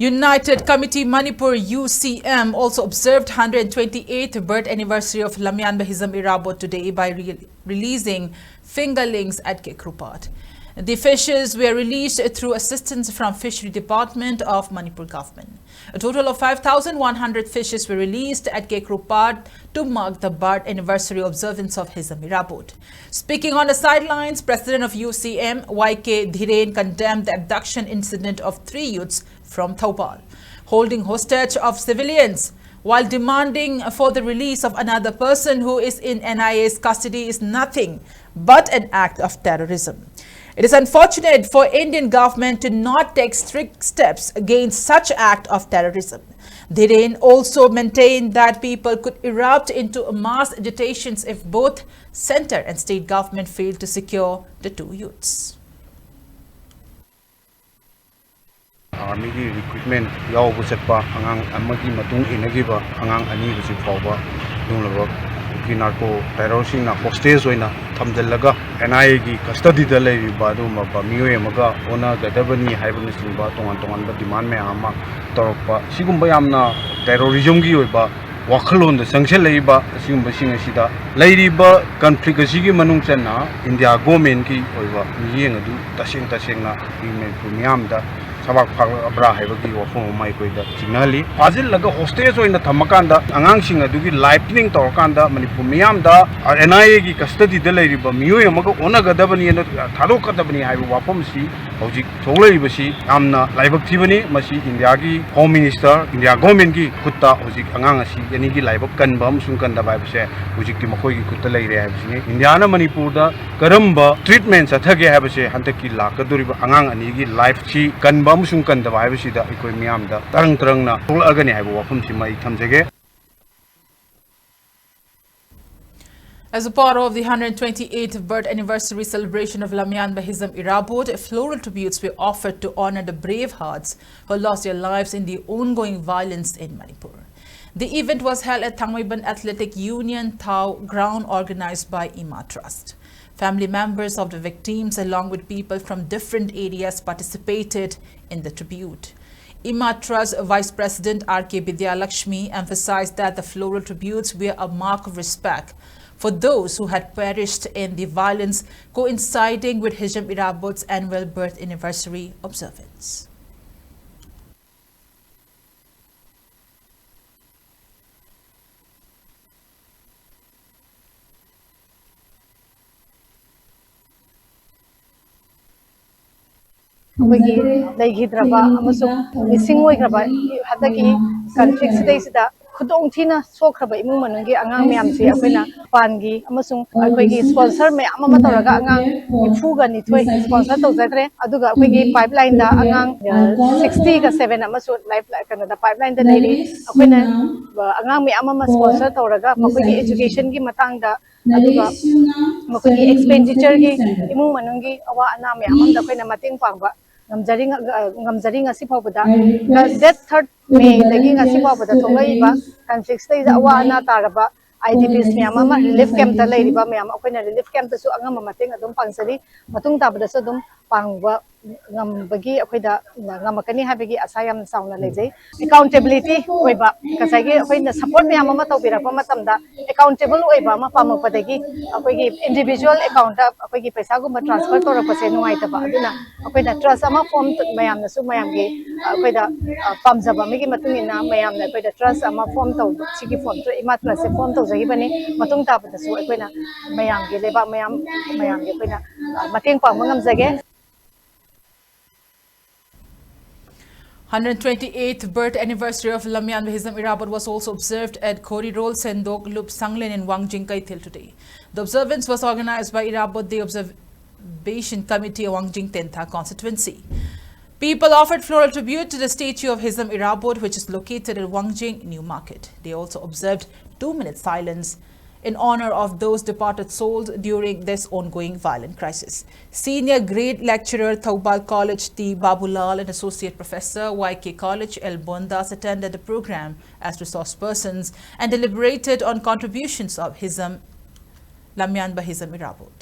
United Committee Manipur UCM also observed 128th birth anniversary of Lamyan Bahizam Irabot today by releasing fingerlings at Kekrupat. The fishes were released through assistance from Fishery Department of Manipur government. A total of 5,100 fishes were released at Kekrupat to mark the birth anniversary observance of Hizam Irabot. Speaking on the sidelines, President of UCM, YK Dhiren, condemned the abduction incident of 3 youths from Thoubal, holding hostage of civilians while demanding for the release of another person who is in NIA's custody is nothing but an act of terrorism. It is unfortunate for Indian government to not take strict steps against such act of terrorism. Dhiren also maintained that people could erupt into mass agitations if both center and state government fail to secure the 2 youths. Army recruitment yaw chatpa angang amagi matung inagiba angang ani husi fawba dunglaba ki narco terrorism na hostage oina thamjallaga NIA gi custody da leiba du ma ba miyo emaga ona gadabani haibani singba tongan ba demand me ama torokpa sigumba yamna terrorism gi oiba wakhalon da sanction leiba sigumba sing asida leiriba conflict asigi manung channa India government ki oiba miyeng adu taseng na email premium da sabak abra haibagi wafong mai koida signali fazil laga hostage oina thamakanda angang sing adugi lightning torkanda manipur miyam da NIA gi custody da leiriba miyo yamaga onagadabani ena thadokadabani haibu wafom si hojik thoglaiba si amna laibak thibani masi India gi home minister India government gi kutta hojik angang asi yani gi laibak kanba amsung kanda bai bse hojik ki makoi gi kutta leire haibsini India na manipur da karamba treatment sathage haibse hantaki lakaduriba angang ani gi life chi kanba amsung kanda bai bse da ikoi miyam da tarang na tholagani haibu wafom si mai thamjege. As a part of the 128th birth anniversary celebration of Lamyan Bahizam Irabot, floral tributes were offered to honor the brave hearts who lost their lives in the ongoing violence in Manipur. The event was held at Thangmaiban Athletic Union Thau ground organized by IMA Trust. Family members of the victims along with people from different areas participated in the tribute. IMA Trust Vice President R.K. Vidyalakshmi emphasized that the floral tributes were a mark of respect for those who had perished in the violence coinciding with Hizam Irabot's annual birth anniversary observance. Khudong thina sokhraba imung manungi angang myam se akoina pangi amasung akoigi sponsor me ama tawraga angang ifuga ni thoi sponsor tawjadre aduga akoigi pipeline da angang 60 ka 7 amasu life kana da pipeline da leiri akoina angang me ama sponsor tawraga makoigi education gi matang da aduga makoigi expenditure gi imung manungi awa ana me amam da koina mating pangba ngamjari ngasi phawbada that 3rd May lagi ngasi phawbada thonglaiba conflict stage awa ana taraba IDPs myam ama relief camp ta leiriba myam akoina relief camp ta su angam mating adum pangsari matung tabada su adum pangba ngambagi akoida ngamakani habagi asayam sauna lejai accountability oiba kasagi akoina support myam ama tawbirapa matamda accountable oiba ma pamakpadagi akoigi individual account akoigi paisa gumba transfer torapase nuai taba aduna akoida trust ama form mayam na su mayam gi akoida pamjaba migi matungina mayam na akoida trust ama form taw sigi form to IMA trust form taw jagi bani matung tabada su akoina mayam gi leba mayam gi akoina mating pangmangam jage. 128th birth anniversary of Lamyan Bahizam Irabot was also observed at Korirol Sendok Lup Sanglen in Wangjing Kaithil today. The observance was organized by Irabot the Observation Committee of Wangjing Tentha constituency. People offered floral tribute to the statue of Hizam Irabot, which is located in Wangjing New Market. They also observed 2-minute silence in honor of those departed souls during this ongoing violent crisis. Senior grade lecturer Thoubal College T. Babulal and Associate Professor YK College L. Bondas attended the program as resource persons and deliberated on contributions of Hizam Lamyan Bahizam Irabot.